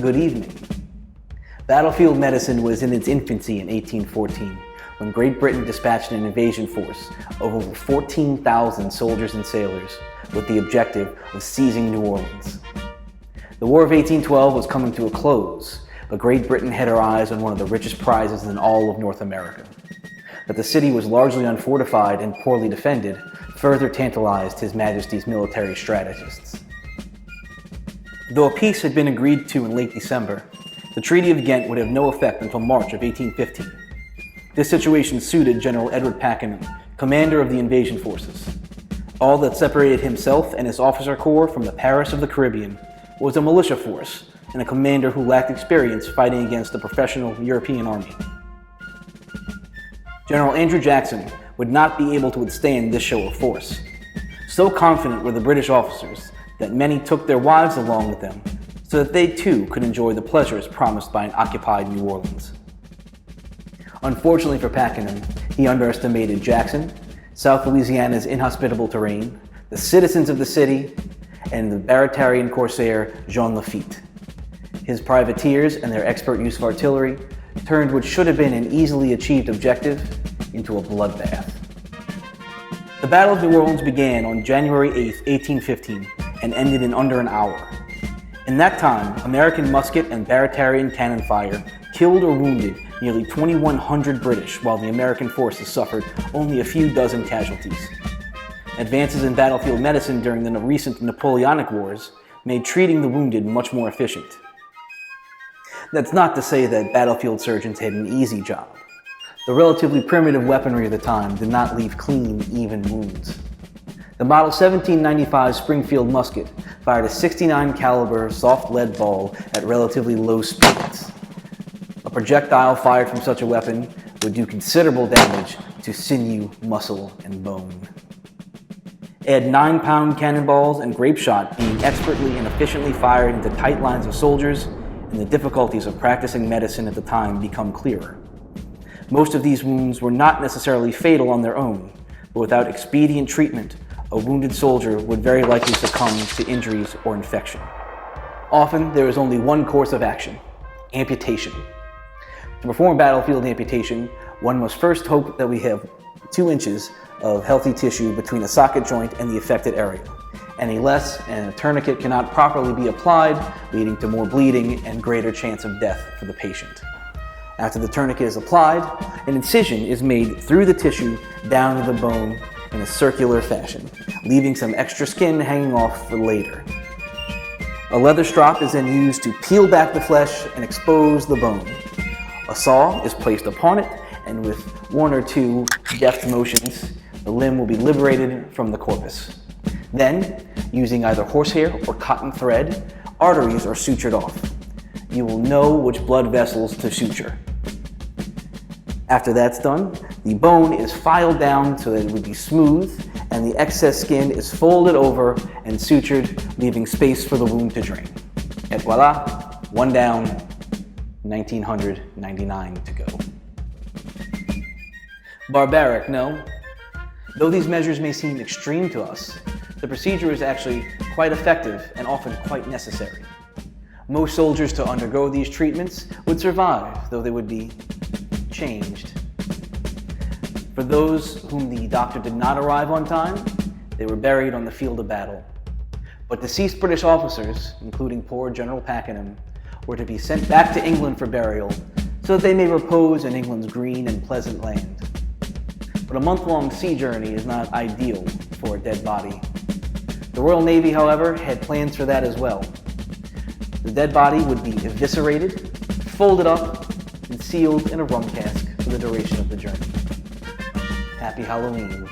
Good evening. Battlefield medicine was in its infancy in 1814, when Great Britain dispatched an invasion force of over 14,000 soldiers and sailors with the objective of seizing New Orleans. The War of 1812 was coming to a close, but Great Britain had her eyes on one of the richest prizes in all of North America. That the city was largely unfortified and poorly defended further tantalized His Majesty's military strategists. Though a peace had been agreed to in late December, the Treaty of Ghent would have no effect until March of 1815. This situation suited General Edward Pakenham, commander of the invasion forces. All that separated himself and his officer corps from the Paris of the Caribbean was a militia force and a commander who lacked experience fighting against a professional European army. General Andrew Jackson would not be able to withstand this show of force. So confident were the British officers that many took their wives along with them so that they too could enjoy the pleasures promised by an occupied New Orleans. Unfortunately for Pakenham, he underestimated Jackson, South Louisiana's inhospitable terrain, the citizens of the city, and the Baratarian corsair Jean Lafitte. His privateers and their expert use of artillery turned what should have been an easily achieved objective into a bloodbath. The Battle of New Orleans began on January 8, 1815, and ended in under an hour. In that time, American musket and Baratarian cannon fire killed or wounded nearly 2,100 British, while the American forces suffered only a few dozen casualties. Advances in battlefield medicine during the recent Napoleonic Wars made treating the wounded much more efficient. That's not to say that battlefield surgeons had an easy job. The relatively primitive weaponry of the time did not leave clean, even wounds. The Model 1795 Springfield musket fired a 69 caliber soft lead ball at relatively low speeds. A projectile fired from such a weapon would do considerable damage to sinew, muscle, and bone. Add 9-pound cannonballs and grape shot being expertly and efficiently fired into tight lines of soldiers, and the difficulties of practicing medicine at the time become clearer. Most of these wounds were not necessarily fatal on their own, but without expedient treatment, a wounded soldier would very likely succumb to injuries or infection. Often, there is only one course of action: amputation. To perform battlefield amputation, one must first hope that we have 2 inches of healthy tissue between a socket joint and the affected area. Any less, and a tourniquet cannot properly be applied, leading to more bleeding and greater chance of death for the patient. After the tourniquet is applied, an incision is made through the tissue down to the bone in a circular fashion, leaving some extra skin hanging off for later. A leather strop is then used to peel back the flesh and expose the bone. A saw is placed upon it, and with 1 or 2 deft motions, the limb will be liberated from the corpus. Then, using either horsehair or cotton thread, arteries are sutured off. You will know which blood vessels to suture. After that's done, the bone is filed down so that it would be smooth, and the excess skin is folded over and sutured, leaving space for the wound to drain. Et voila, 1 down, 1,999 to go. Barbaric, no? Though these measures may seem extreme to us, the procedure is actually quite effective and often quite necessary. Most soldiers to undergo these treatments would survive, though they would be changed. For those whom the doctor did not arrive on time, they were buried on the field of battle. But deceased British officers, including poor General Pakenham, were to be sent back to England for burial so that they may repose in England's green and pleasant land. But a month-long sea journey is not ideal for a dead body. The Royal Navy, however, had plans for that as well. The dead body would be eviscerated, folded up, and sealed in a rum cask for the duration of the journey. Happy Halloween.